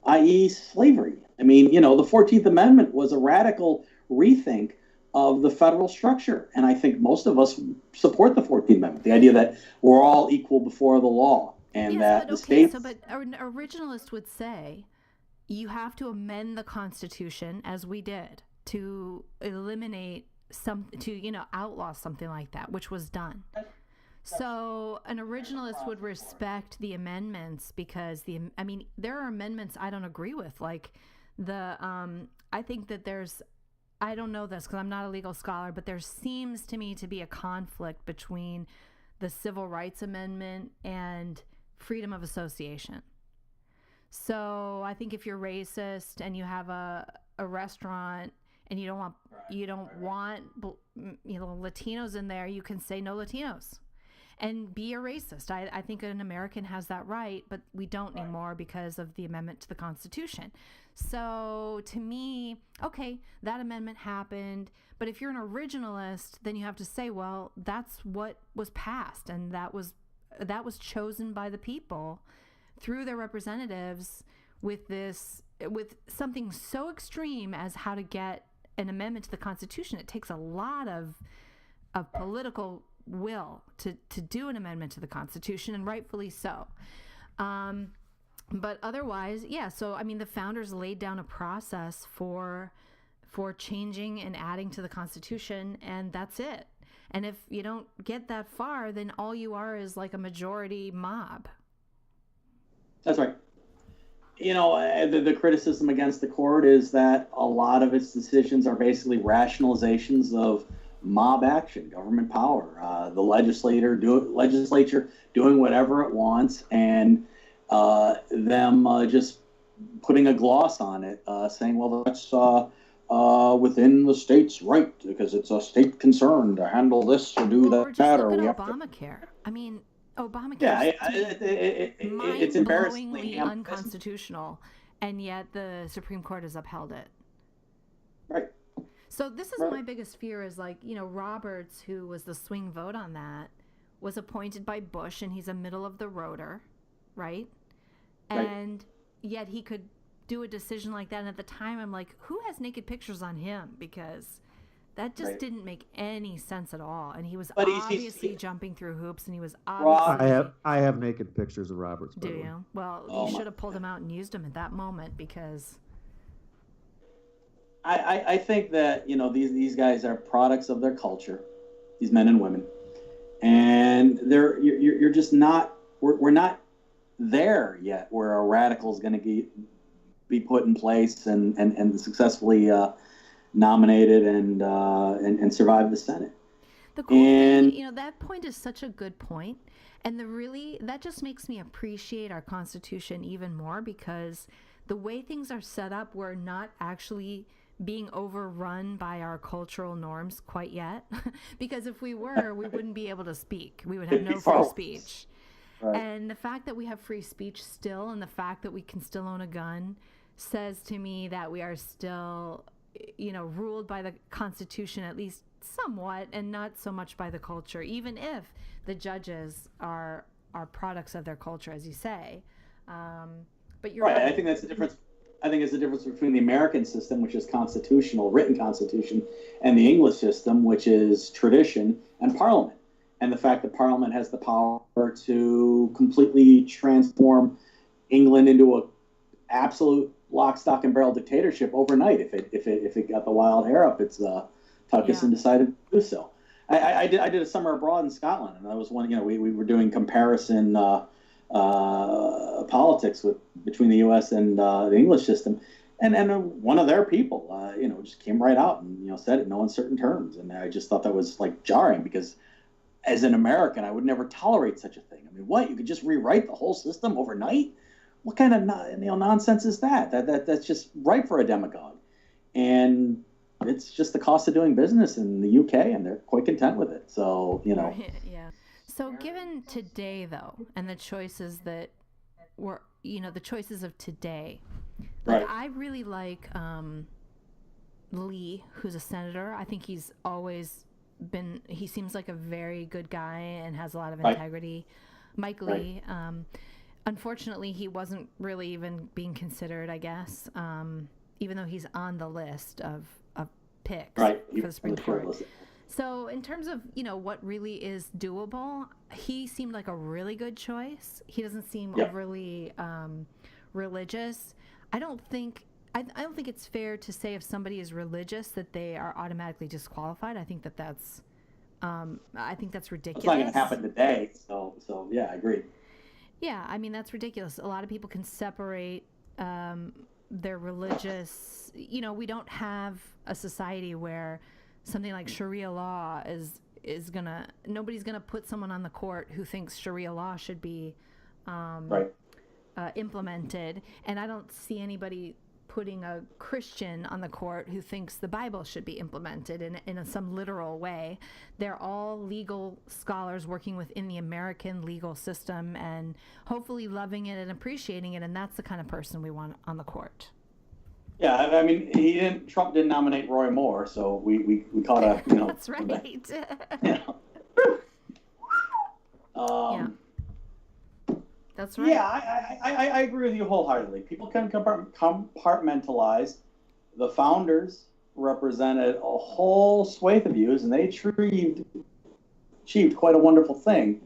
i.e. slavery. The 14th Amendment was a radical rethink of the federal structure. And I think most of us support the 14th Amendment, the idea that we're all equal before the law, and that the states... But an originalist would say you have to amend the Constitution, as we did, to eliminate outlaw something like that, which was done. So an originalist would respect the amendments because there are amendments I don't agree with, like I think that I don't know this because I'm not a legal scholar, but there seems to me to be a conflict between the Civil Rights Amendment and freedom of association. So I think if you're racist and you have a restaurant and you don't want Latinos in there, you can say no Latinos and be a racist. I think an American has that right, but we don't anymore because of the amendment to the Constitution. So to me, okay, that amendment happened, but if you're an originalist, then you have to say, well, that's what was passed, and that was chosen by the people through their representatives with something so extreme as how to get an amendment to the Constitution. It takes a lot of political will to do an amendment to the Constitution, and rightfully so. But otherwise, yeah. So the founders laid down a process for for changing and adding to the Constitution, and that's it. And if you don't get that far, then all you are is like a majority mob. That's right. The criticism against the court is that a lot of its decisions are basically rationalizations of mob action, government power, the legislature doing whatever it wants, and them just putting a gloss on it, saying, well, that's within the state's right because it's a state concern to handle this or do that. Or just look at Obamacare. I mean, Obamacare it's embarrassingly unconstitutional, and yet the Supreme Court has upheld it. Right. So this is my biggest fear is Roberts, who was the swing vote on that, was appointed by Bush, and he's a middle of the roader, right? And yet he could do a decision like that. And at the time, I'm like, who has naked pictures on him? Because that just didn't make any sense at all. And he was obviously jumping through hoops, and he was obviously... I have naked pictures of Roberts. Do you? Well, you should have pulled him out and used him at that moment, because... I think that, these guys are products of their culture, these men and women. And you're just not... We're not there yet where a radical is going to be put in place and successfully nominated and survive the Senate. The cool thing, that point is such a good point, and that just makes me appreciate our Constitution even more, because the way things are set up, we're not actually being overrun by our cultural norms quite yet. Because if we were, we wouldn't be able to speak. We would have no free speech. Right. And the fact that we have free speech still, and the fact that we can still own a gun, says to me that we are still, ruled by the Constitution, at least somewhat, and not so much by the culture, even if the judges are products of their culture, as you say. But you're right. I think that's the difference. I think it's the difference between the American system, which is constitutional, written constitution, and the English system, which is tradition and parliament. And the fact that Parliament has the power to completely transform England into an absolute lock, stock, and barrel dictatorship overnight, if it got the wild hair up its tuchus and decided to do so. I did a summer abroad in Scotland, and that was one. We were doing comparison politics between the U.S. and the English system, and one of their people, just came right out and said it in no uncertain terms, and I just thought that was jarring, because as an American, I would never tolerate such a thing. I mean, what? You could just rewrite the whole system overnight? What kind of nonsense is that? That's just ripe for a demagogue. And it's just the cost of doing business in the UK, and they're quite content with it. So, Yeah. So given today, though, and the choices that were, the choices of today, I really like Lee, who's a senator. I think he's always he seems like a very good guy and has a lot of integrity. Mike Lee, unfortunately, he wasn't really even being considered, I guess, even though he's on the list of picks for the Supreme Court. So in terms of, what really is doable, he seemed like a really good choice. He doesn't seem overly religious. I don't think it's fair to say if somebody is religious that they are automatically disqualified. I think that's ridiculous. It's not going to happen today. So yeah, I agree. Yeah, I mean, that's ridiculous. A lot of people can separate their religious. We don't have a society where something like Sharia law is gonna. Nobody's gonna put someone on the court who thinks Sharia law should be implemented, and I don't see anybody putting a Christian on the court who thinks the Bible should be implemented in some literal way. They're all legal scholars working within the American legal system and hopefully loving it and appreciating it, and that's the kind of person we want on the court. Yeah, I mean, Trump didn't nominate Roy Moore, so we caught a, That's right. That's right. Yeah, I agree with you wholeheartedly. People can compartmentalize. The founders represented a whole swathe of views, and they achieved quite a wonderful thing.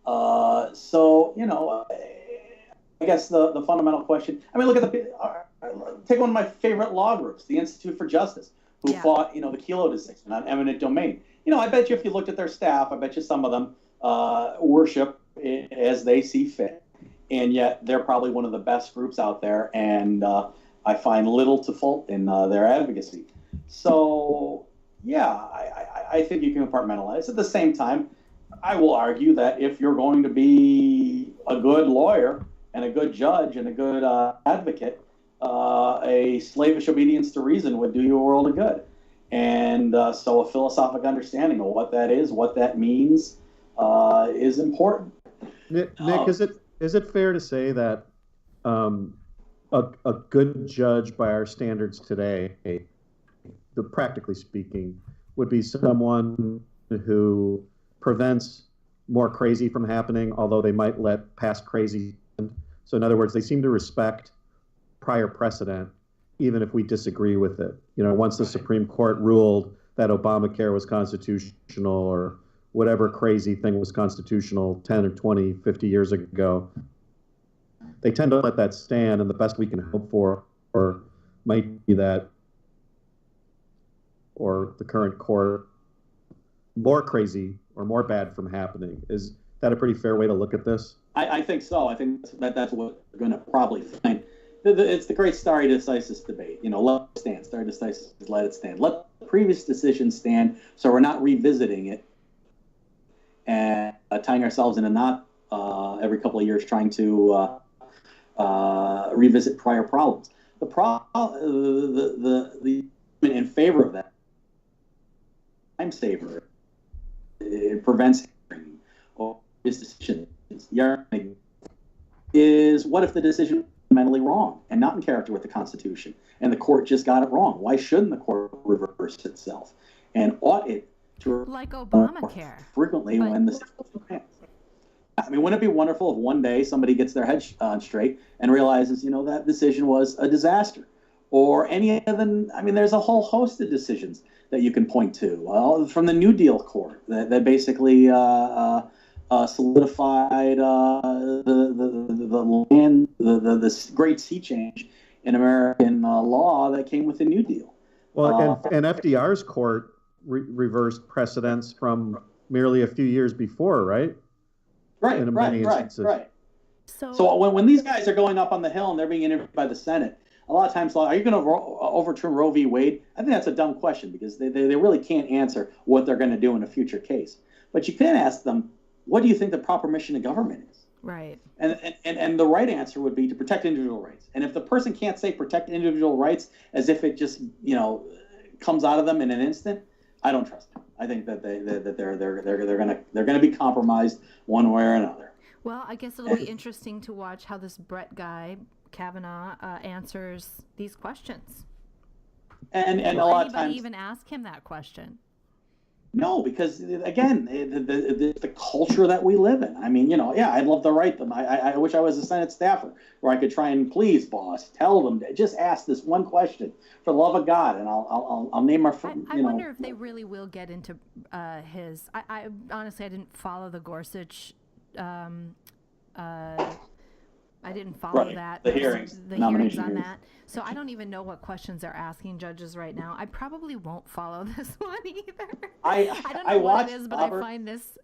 I guess the fundamental question. I mean, look at take one of my favorite law groups, the Institute for Justice, who fought, the Kelo decision on eminent domain. I bet you if you looked at their staff, I bet you some of them worship as they see fit. And yet they're probably one of the best groups out there, and I find little to fault in their advocacy. So, I think you can compartmentalize. At the same time, I will argue that if you're going to be a good lawyer and a good judge and a good advocate, a slavish obedience to reason would do you a world of good. And so a philosophic understanding of what that is, what that means, is important. Nick, is it fair to say that a good judge by our standards today, practically speaking, would be someone who prevents more crazy from happening, although they might let past crazy happen? So in other words, they seem to respect prior precedent, even if we disagree with it. Once the Supreme Court ruled that Obamacare was constitutional or whatever crazy thing was constitutional 10 or 20, 50 years ago, they tend to let that stand, and the best we can hope for might be that, or the current court, more crazy or more bad from happening. Is that a pretty fair way to look at this? I think so. I think that's what we're going to probably find. It's the great stare decisis debate. Let it stand. Stare decisis, let it stand. Let the previous decision stand, so we're not revisiting it and tying ourselves in a knot every couple of years trying to revisit prior problems. The in favor of that time saver. It prevents hearing or his decision is what if the decision is fundamentally wrong and not in character with the Constitution, and the court just got it wrong? Why shouldn't the court reverse itself? And ought it to, like Obamacare, frequently when the wouldn't it be wonderful if one day somebody gets their head straight and realizes, that decision was a disaster? Or any of them, there's a whole host of decisions that you can point to. Well, from the New Deal court that basically solidified the great sea change in American law that came with the New Deal. Well, and FDR's court reversed precedents from merely a few years before, right? Right. So when these guys are going up on the Hill and they're being interviewed by the Senate, a lot of times, are you going to overturn Roe v. Wade? I think that's a dumb question because they really can't answer what they're going to do in a future case. But you can ask them, what do you think the proper mission of government is? Right. And the right answer would be to protect individual rights. And if the person can't say protect individual rights as if it just comes out of them in an instant, I don't trust them. I think that they're going to be compromised one way or another. Well, I guess it'll be interesting to watch how this Brett guy, Kavanaugh, answers these questions. And will a lot of times even ask him that question? No, because again, the culture that we live in. I'd love to write them. I wish I was a Senate staffer where I could try and, please, boss, tell them just ask this one question for the love of God, and I'll name our. I wonder if they really will get into his. I honestly, I didn't follow the Gorsuch. I didn't follow that. The hearings on that. So I don't even know what questions they're asking judges right now. I probably won't follow this one either. I don't know what it is, but I find this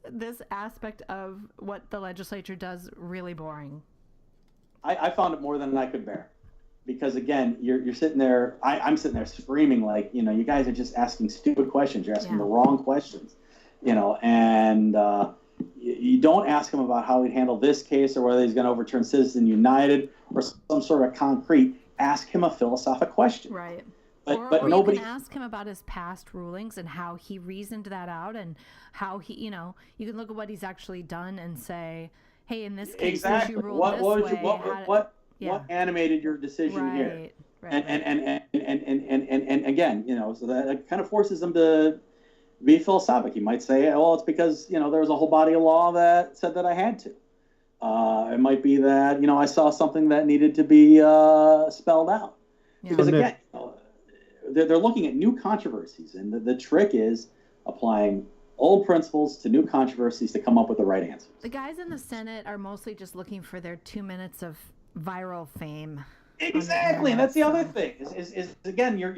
aspect of what the legislature does really boring. I found it more than I could bear. Because again, you're sitting there, I'm sitting there screaming like, you guys are just asking stupid questions. You're asking the wrong questions, and you don't ask him about how he'd handle this case or whether he's going to overturn Citizens United or some sort of concrete. Ask him a philosophical question. Right. But or nobody you can ask him about his past rulings and how he reasoned that out, and how he, you can look at what he's actually done and say, hey, in this case, exactly. you ruled this way. What animated your decision here? Right. And again, so that kind of forces them to be philosophic. You might say, well, it's because, there was a whole body of law that said that I had to. It might be that, I saw something that needed to be spelled out. Yeah. Because again, they're looking at new controversies, and the trick is applying old principles to new controversies to come up with the right answers. The guys in the Senate are mostly just looking for their 2 minutes of viral fame. Exactly, and that's the other thing. Is again, you're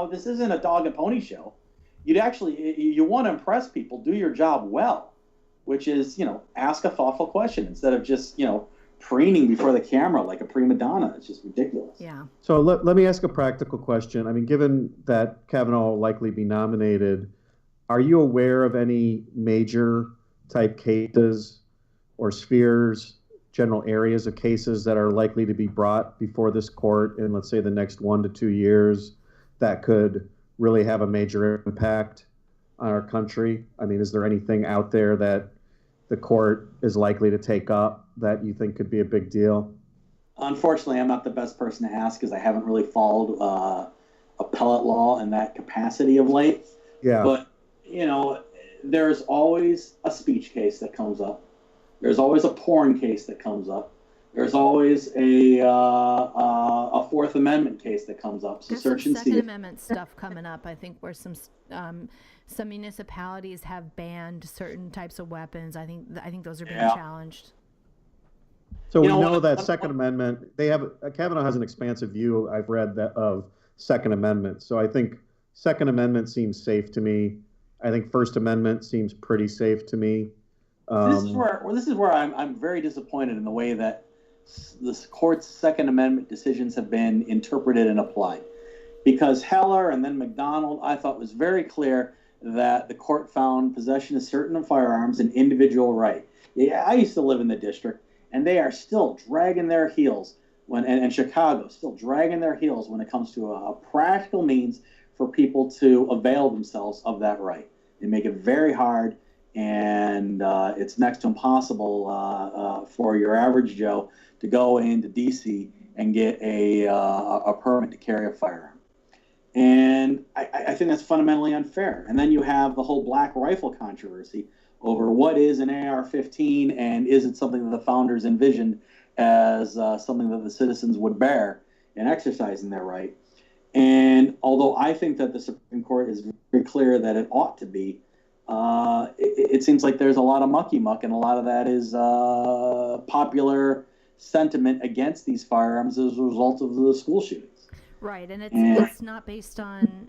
this isn't a dog and pony show. You want to impress people, do your job well, which is ask a thoughtful question instead of just preening before the camera like a prima donna. It's just ridiculous. Yeah. So let me ask a practical question. I mean, given that Kavanaugh will likely be nominated, are you aware of any major type cases or spheres, general areas of cases that are likely to be brought before this court in, let's say, the next 1 to 2 years that could really have a major impact on our country? I mean, is there anything out there that the court is likely to take up that you think could be a big deal? Unfortunately, I'm not the best person to ask because I haven't really followed appellate law in that capacity of late. Yeah. But, there's always a speech case that comes up. There's always a porn case that comes up. There's always a Fourth Amendment case that comes up. So There's search some and see. Second Amendment stuff coming up, I think, where some municipalities have banned certain types of weapons. I think those are being challenged. So we know that Second Amendment, Kavanaugh has an expansive view, I've read, that of Second Amendment. So I think Second Amendment seems safe to me. I think First Amendment seems pretty safe to me. This is where I'm very disappointed in the way that this court's Second Amendment decisions have been interpreted and applied. Because Heller and then McDonald, I thought, was very clear that the court found possession of certain firearms an individual right. Yeah, I used to live in the district, and they are still dragging their heels and Chicago still dragging their heels when it comes to a practical means for people to avail themselves of that right. They make it very hard, and it's next to impossible for your average Joe to go into D.C. and get a permit to carry a firearm. And I think that's fundamentally unfair. And then you have the whole black rifle controversy over what is an AR-15 and is it something that the founders envisioned as something that the citizens would bear in exercising their right. And although I think that the Supreme Court is very clear that it ought to be, it seems like there's a lot of mucky muck, and a lot of that is popular sentiment against these firearms as a result of the school shootings. Right, and it's not based on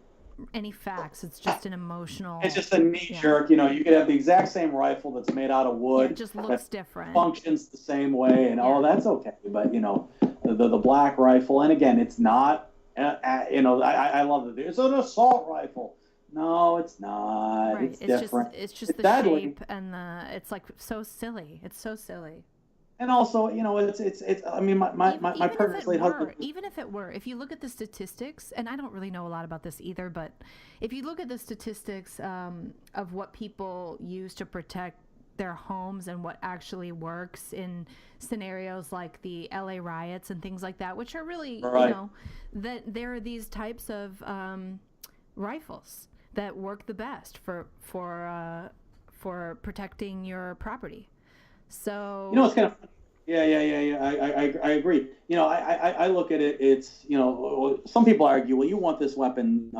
any facts. It's just an emotional. It's just a knee jerk. You could have the exact same rifle that's made out of wood. It just looks different. Functions the same way, and that's okay. But the black rifle, and again, it's not. I love it. It's an assault rifle. No, it's not. Right. It's different. It's just the deadly. shape and it's like so silly. It's so silly. And also, it's. I mean, my partner's late husband. Even if it were, if you look at the statistics, and I don't really know a lot about this either, but if you look at the statistics of what people use to protect their homes and what actually works in scenarios like the LA riots and things like that, which are really, that there are these types of rifles that work the best for protecting your property. So it's kind of I agree. I look at it. It's some people argue, well, you want this weapon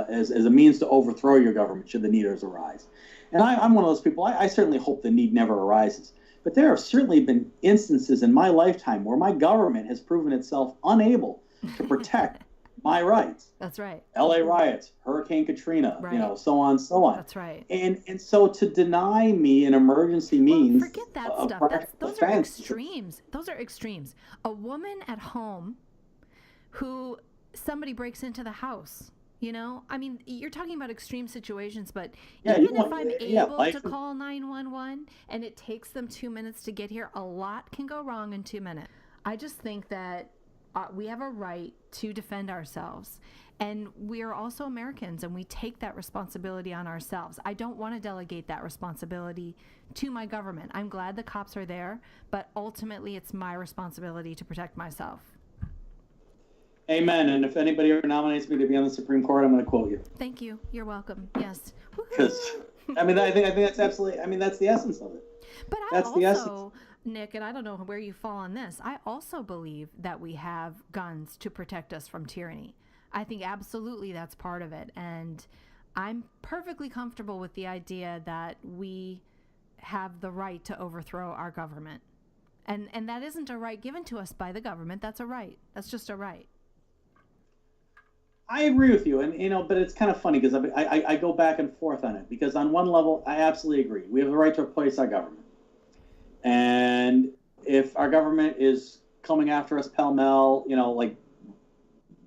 as a means to overthrow your government should the need arise. And I'm one of those people. I certainly hope the need never arises. But there have certainly been instances in my lifetime where my government has proven itself unable to protect my rights. That's right. LA riots, Hurricane Katrina, right. So on, so on. That's right. And so to deny me an emergency means. Forget that stuff. Those are extremes. Those are extremes. A woman at home who somebody breaks into the house. I mean, you're talking about extreme situations, but even if I'm able to call 911 and it takes them 2 minutes to get here, a lot can go wrong in 2 minutes. I just think that we have a right to defend ourselves, and we are also Americans, and we take that responsibility on ourselves. I don't want to delegate that responsibility to my government. I'm glad the cops are there, but ultimately it's my responsibility to protect myself. Amen. And if anybody ever nominates me to be on the Supreme Court, I'm going to quote you. Thank you. You're welcome. Yes. Because I think that's absolutely. I mean, that's the essence of it. But that's the essence. Nick, and I don't know where you fall on this, I also believe that we have guns to protect us from tyranny. I think absolutely that's part of it. And I'm perfectly comfortable with the idea that we have the right to overthrow our government. And that isn't a right given to us by the government. That's a right. That's just a right. I agree with you, and but it's kind of funny because I go back and forth on it, because on one level I absolutely agree. We have the right to replace our government, and if our government is coming after us pell-mell, like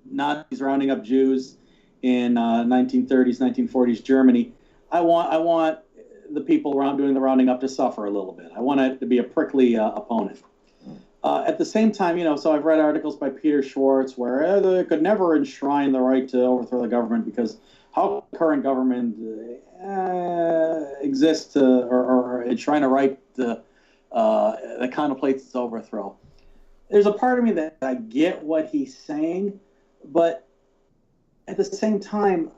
Nazis rounding up Jews in 1930s, 1940s Germany, I want the people around doing the rounding up to suffer a little bit. I want it to be a prickly opponent. At the same time, so I've read articles by Peter Schwartz where they could never enshrine the right to overthrow the government because how current government exists to, or enshrine a right to, that contemplates its overthrow. There's a part of me that I get what he's saying, but at the same time,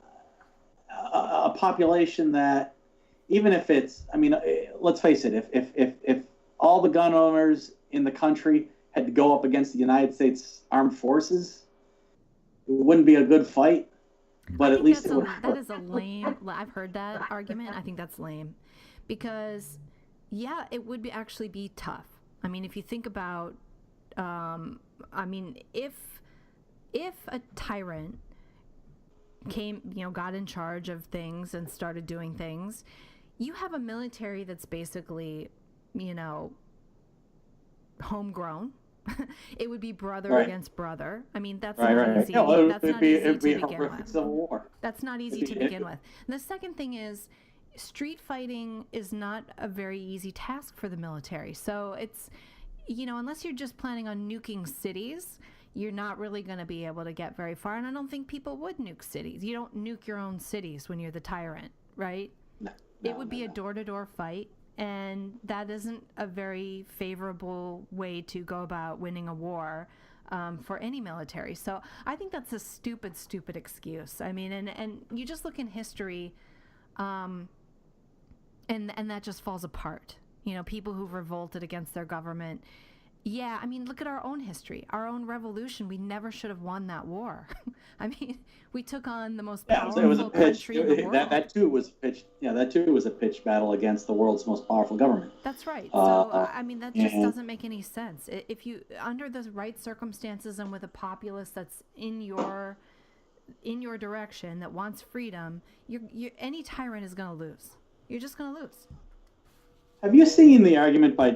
a population that, even if it's, let's face it, if all the gun owners in the country had to go up against the United States Armed Forces, it wouldn't be a good fight, but at least it would hurt. That is a lame, I've heard that argument. I think that's lame because, yeah, it would actually be tough. If you think about, if a tyrant came, got in charge of things and started doing things, you have a military that's basically, homegrown. It would be brother against brother. That's not easy. That's not easy to begin with. Civil war. That's not easy to begin with. And the second thing is, street fighting is not a very easy task for the military. So it's, unless you're just planning on nuking cities, you're not really going to be able to get very far. And I don't think people would nuke cities. You don't nuke your own cities when you're the tyrant, right? No, it would be a door-to-door fight. And that isn't a very favorable way to go about winning a war for any military. So I think that's a stupid excuse. And you just look in history, and that just falls apart. People who've revolted against their government. Yeah, look at our own history, our own revolution. We never should have won that war. We took on the most powerful country in the world. That too was pitched. Yeah, that too was a pitched battle against the world's most powerful government. That's right. So that just doesn't make any sense. If you, under the right circumstances and with a populace that's in your direction that wants freedom, any tyrant is going to lose. You're just going to lose. Have you seen the argument by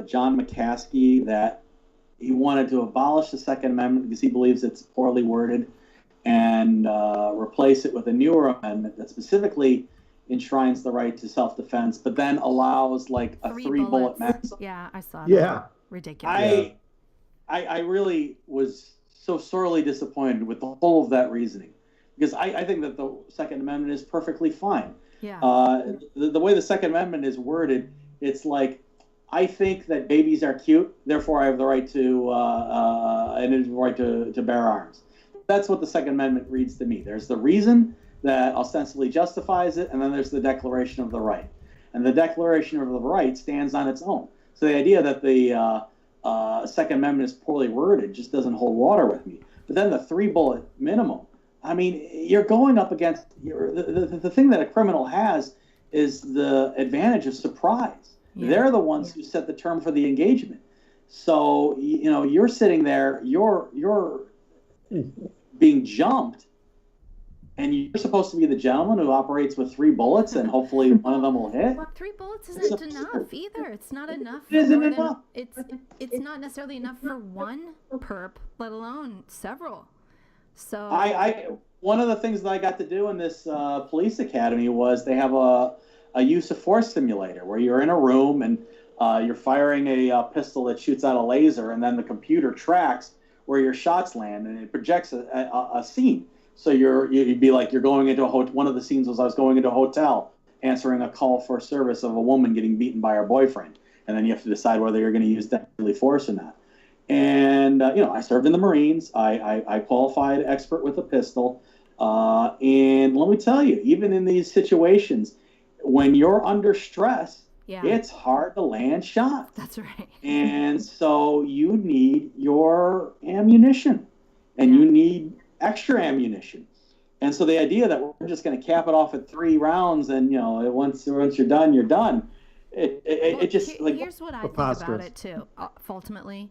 John McCaskey that he wanted to abolish the Second Amendment because he believes it's poorly worded and replace it with a newer amendment that specifically enshrines the right to self-defense, but then allows like a three-bullet maximum? Yeah, I saw that. Yeah. Ridiculous. I really was so sorely disappointed with the whole of that reasoning, because I think that the Second Amendment is perfectly fine. Yeah. The way the Second Amendment is worded, it's like, I think that babies are cute, therefore I have the right to to bear arms. That's what the Second Amendment reads to me. There's the reason that ostensibly justifies it, and then there's the Declaration of the Right. And the Declaration of the Right stands on its own. So the idea that the Second Amendment is poorly worded just doesn't hold water with me. But then the three-bullet minimum, you're going up against, the thing that a criminal has is the advantage of surprise. Yeah. They're the ones who set the term for the engagement. So, you're sitting there, you're being jumped, and you're supposed to be the gentleman who operates with three bullets, and hopefully one of them will hit. Well, three bullets isn't enough either. It's not enough. It isn't enough. It's not necessarily enough for one perp, let alone several. So one of the things that I got to do in this police academy was they have a use of force simulator where you're in a room and you're firing a pistol that shoots out a laser, and then the computer tracks where your shots land and it projects a scene. So you'd be like, you're going into one of the scenes was I was going into a hotel answering a call for service of a woman getting beaten by her boyfriend, and then you have to decide whether you're going to use deadly force or not. And I served in the Marines. I qualified expert with a pistol, and let me tell you, even in these situations, when you're under stress, it's hard to land shots. That's right. And so you need your ammunition, and you need extra ammunition. And so the idea that we're just going to cap it off at 3 rounds and, once you're done, you're done, It just like here's what I think about it too. Fundamentally,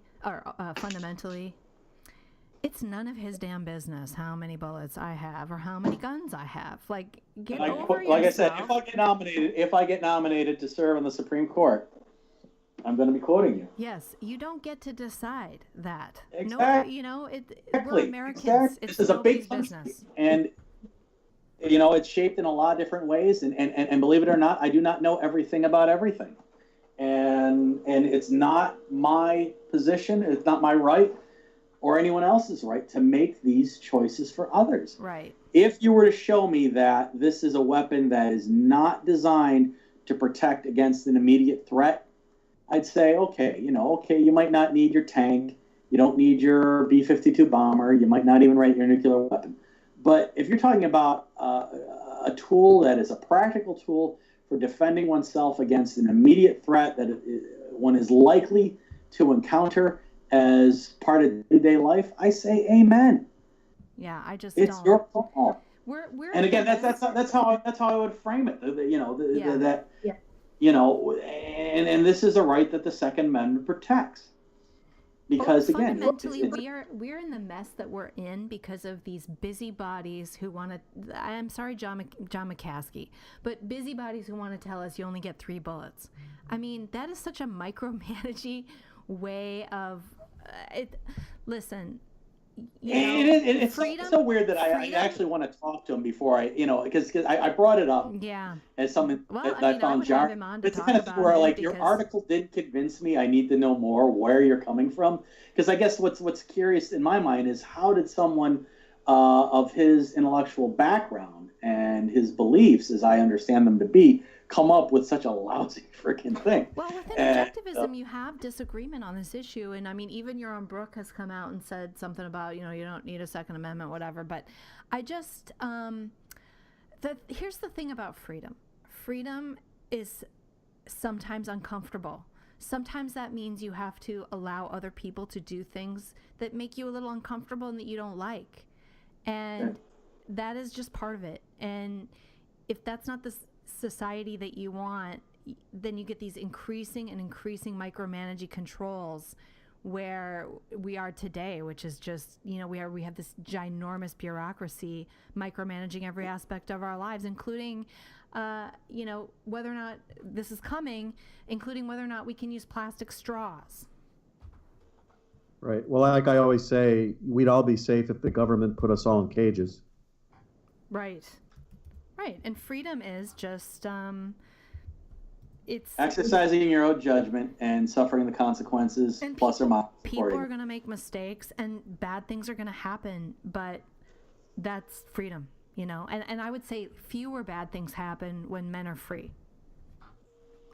it's none of his damn business how many bullets I have or how many guns I have. Like, get over yourself. Like I said, if I get nominated to serve on the Supreme Court, I'm going to be quoting you. Yes, you don't get to decide that. Exactly. No, Exactly. we're Americans. Exactly. It's this is a big business, and it's shaped in a lot of different ways. And believe it or not, I do not know everything about everything. And it's not my position. It's not my right or anyone else's right to make these choices for others. Right. If you were to show me that this is a weapon that is not designed to protect against an immediate threat, I'd say, okay, you might not need your tank. You don't need your B-52 bomber. You might not even write your nuclear weapon. But if you're talking about a tool that is a practical tool for defending oneself against an immediate threat that one is likely to encounter as part of day-to-day life, I say amen. Yeah, I just it's don't. your call. We're and again, that's how I would frame it. And this is a right that the Second Amendment protects. Because again, fundamentally, we're in the mess that we're in because of these busybodies who want to. I'm sorry, John McCaskey, but busybodies who want to tell us you only get 3 bullets. I mean, that is such a micromanaging way of it. Listen. It's so weird that I actually want to talk to him before because I brought it up as something that I found jarring. It's kind of where your article did convince me I need to know more where you're coming from, because I guess what's curious in my mind is how did someone of his intellectual background and his beliefs, as I understand them to be, come up with such a lousy freaking thing. Well, within objectivism, you have disagreement on this issue, and I mean, even your own Brooke has come out and said something about you don't need a Second Amendment, whatever. But I just here's the thing about freedom. Freedom is sometimes uncomfortable. Sometimes that means you have to allow other people to do things that make you a little uncomfortable and that you don't like, and that is just part of it. And if that's not the society that you want, then you get these increasing micromanaging controls where we are today, which is just, we have this ginormous bureaucracy micromanaging every aspect of our lives, including, whether or not this is coming, including whether or not we can use plastic straws. Right. Well, like I always say, we'd all be safe if the government put us all in cages. Right. Right. And freedom is just, it's exercising your own judgment and suffering the consequences, plus or minus. People are going to make mistakes and bad things are going to happen, but that's freedom, and I would say fewer bad things happen when men are free.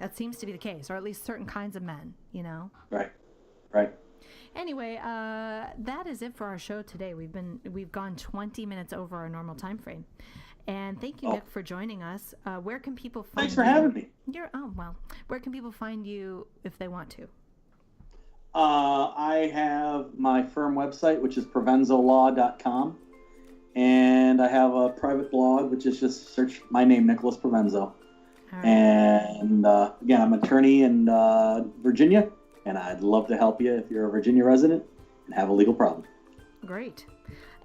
That seems to be the case, or at least certain kinds of men, Right. Anyway, that is it for our show today. We've gone 20 minutes over our normal time frame. And thank you, Nick, for joining us. Where can people find you? Thanks for having me. Where can people find you if they want to? I have my firm website, which is provenzolaw.com. And I have a private blog, which is just search my name, Nicholas Provenzo. Right. And again, I'm an attorney in Virginia, and I'd love to help you if you're a Virginia resident and have a legal problem. Great.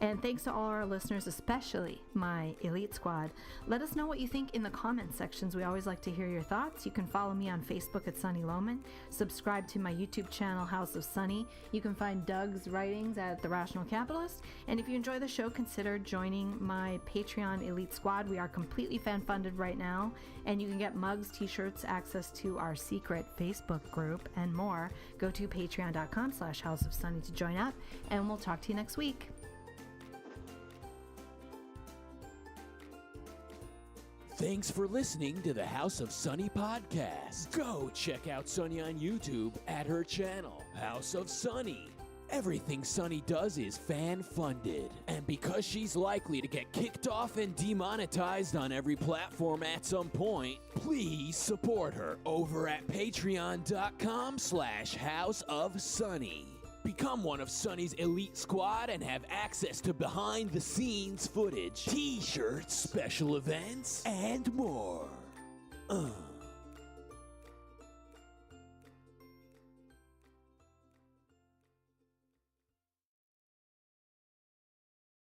And thanks to all our listeners, especially my Elite Squad. Let us know what you think in the comments sections. We always like to hear your thoughts. You can follow me on Facebook at Sunny Lohman. Subscribe to my YouTube channel, House of Sunny. You can find Doug's writings at The Rational Capitalist. And if you enjoy the show, consider joining my Patreon Elite Squad. We are completely fan-funded right now. And you can get mugs, t-shirts, access to our secret Facebook group, and more. Go to patreon.com/House of Sunny to join up. And we'll talk to you next week. Thanks for listening to the House of Sunny podcast. Go check out Sunny on YouTube at her channel, House of Sunny. Everything Sunny does is fan-funded. And because she's likely to get kicked off and demonetized on every platform at some point, please support her over at patreon.com/House of Sunny. Become one of Sunny's Elite Squad and have access to behind-the-scenes footage, t-shirts, special events, and more.